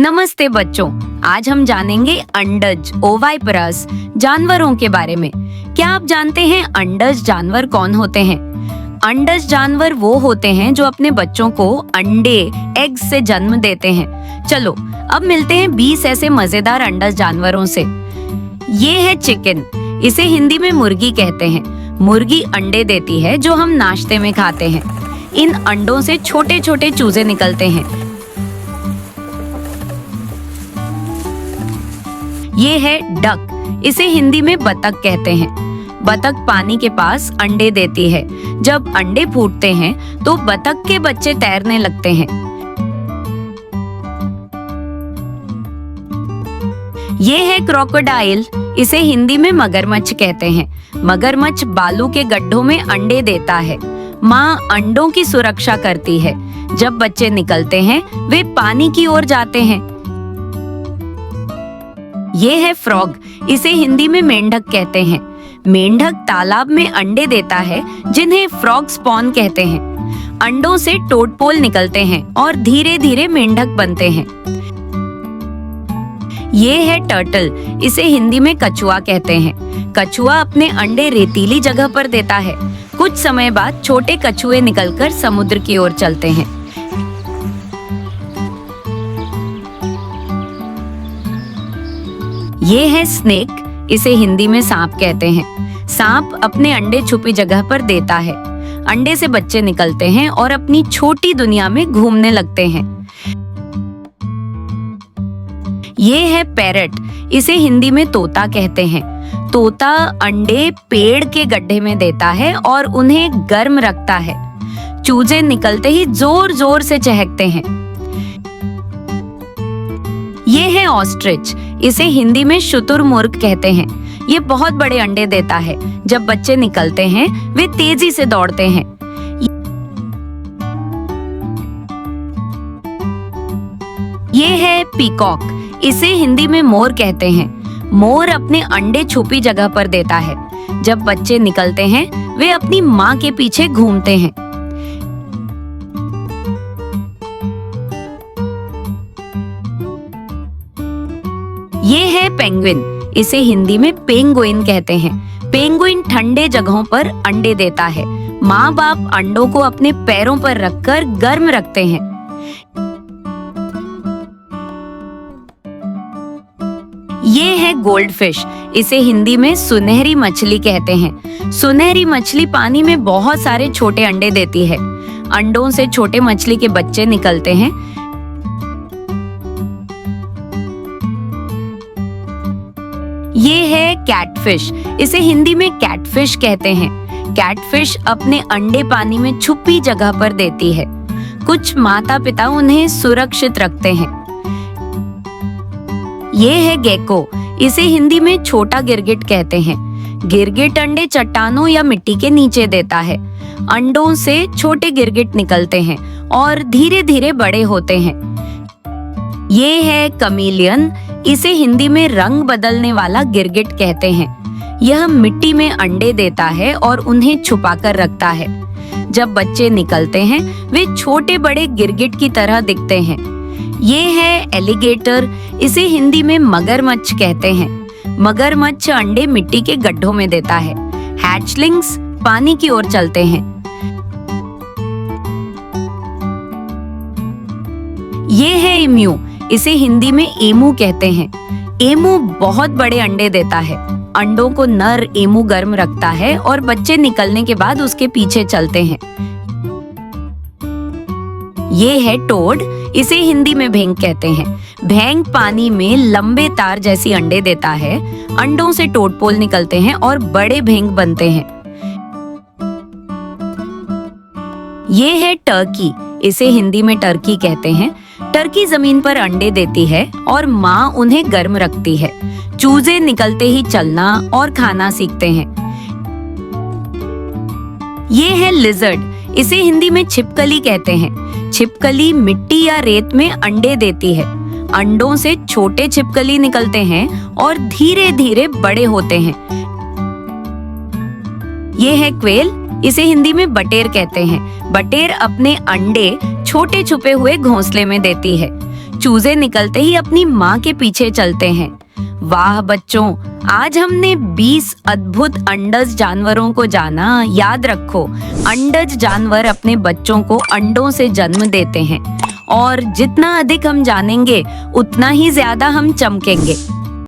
नमस्ते बच्चों, आज हम जानेंगे अंडज ओवाइपरस जानवरों के बारे में। क्या आप जानते हैं अंडज जानवर कौन होते हैं? अंडज जानवर वो होते हैं जो अपने बच्चों को अंडे एग्स से जन्म देते हैं। चलो अब मिलते हैं 20 ऐसे मजेदार अंडज जानवरों से। ये है चिकन, इसे हिंदी में मुर्गी कहते हैं। मुर्गी अंडे देती है जो हम नाश्ते में खाते हैं। इन अंडों से छोटे छोटे चूजे निकलते हैं। ये है डक, इसे हिंदी में बतख कहते हैं। बतख पानी के पास अंडे देती है। जब अंडे फूटते हैं तो बतख के बच्चे तैरने लगते हैं। ये है क्रोकोडाइल, इसे हिंदी में मगरमच्छ कहते हैं। मगरमच्छ बालू के गड्ढों में अंडे देता है। माँ अंडों की सुरक्षा करती है। जब बच्चे निकलते हैं वे पानी की ओर जाते हैं। ये है फ्रॉग, इसे हिंदी में मेंढक कहते हैं। मेंढक तालाब में अंडे देता है जिन्हें फ्रॉग स्पॉन कहते हैं। अंडों से टोडपोल निकलते हैं और धीरे धीरे मेंढक बनते हैं। ये है टर्टल, इसे हिंदी में कछुआ कहते हैं। कछुआ अपने अंडे रेतीली जगह पर देता है। कुछ समय बाद छोटे कछुए निकलकर समुद्र की ओर चलते हैं। ये है स्नेक, इसे हिंदी में सांप कहते हैं। सांप अपने अंडे छुपी जगह पर देता है। अंडे से बच्चे निकलते हैं और अपनी छोटी दुनिया में घूमने लगते हैं। ये है पैरट, इसे हिंदी में तोता कहते हैं। तोता अंडे पेड़ के गड्ढे में देता है और उन्हें गर्म रखता है। चूजे निकलते ही जोर जोर से चहकते हैं। ये है ऑस्ट्रिच, इसे हिंदी में शुतुरमुर्ग कहते हैं। ये बहुत बड़े अंडे देता है। जब बच्चे निकलते हैं वे तेजी से दौड़ते हैं। ये है पीकॉक, इसे हिंदी में मोर कहते हैं। मोर अपने अंडे छुपी जगह पर देता है। जब बच्चे निकलते हैं वे अपनी माँ के पीछे घूमते हैं। ये है पेंगुइन, इसे हिंदी में पेंगुइन कहते हैं। पेंगुइन ठंडे जगहों पर अंडे देता है। माँ बाप अंडों को अपने पैरों पर रखकर गर्म रखते हैं। ये है गोल्डफिश, इसे हिंदी में सुनहरी मछली कहते हैं। सुनहरी मछली पानी में बहुत सारे छोटे अंडे देती है। अंडों से छोटे मछली के बच्चे निकलते हैं। ये है कैटफिश, इसे हिंदी में कैटफिश कहते हैं। कैटफिश अपने अंडे पानी में छुपी जगह पर देती है। कुछ माता पिता उन्हें सुरक्षित रखते हैं। ये है गेको, इसे हिंदी में छोटा गिरगिट कहते हैं। गिरगिट अंडे चट्टानों या मिट्टी के नीचे देता है। अंडों से छोटे गिरगिट निकलते हैं और धीरे धीरे बड़े होते हैं। ये है कमीलियन, इसे हिंदी में रंग बदलने वाला गिरगिट कहते हैं। यह मिट्टी में अंडे देता है और उन्हें छुपाकर रखता है। जब बच्चे निकलते हैं वे छोटे बड़े गिरगिट की तरह दिखते हैं। ये है एलिगेटर, इसे हिंदी में मगरमच्छ कहते हैं। मगरमच्छ अंडे मिट्टी के गड्ढों में देता है। हैचलिंग्स पानी की ओर चलते हैं। ये है एम्यू, इसे हिंदी में एमू कहते हैं। एमू बहुत बड़े अंडे देता है। अंडों को नर एमू गर्म रखता है और बच्चे निकलने के बाद उसके पीछे चलते हैं। ये है टोड, इसे हिंदी में भेंक कहते हैं। भेंक पानी में लंबे तार जैसी अंडे देता है। अंडों से टोडपोल निकलते हैं और बड़े भेंक बनते हैं। ये है टर्की, इसे हिंदी में टर्की कहते हैं। टर्की जमीन पर अंडे देती है और माँ उन्हें गर्म रखती है। चूजे निकलते ही चलना और खाना सीखते हैं। ये है लिजर्ड, इसे हिंदी में छिपकली कहते हैं। छिपकली मिट्टी या रेत में अंडे देती है। अंडों से छोटे छिपकली निकलते हैं और धीरे धीरे बड़े होते हैं। ये है क्वेल, इसे हिंदी में बटेर कहते हैं। बटेर अपने अंडे छोटे छुपे हुए घोंसले में देती है। चूजे निकलते ही अपनी माँ के पीछे चलते हैं। वाह बच्चों, आज हमने 20 अद्भुत अंडज जानवरों को जाना। याद रखो, अंडज जानवर अपने बच्चों को अंडों से जन्म देते हैं और जितना अधिक हम जानेंगे उतना ही ज्यादा हम चमकेंगे।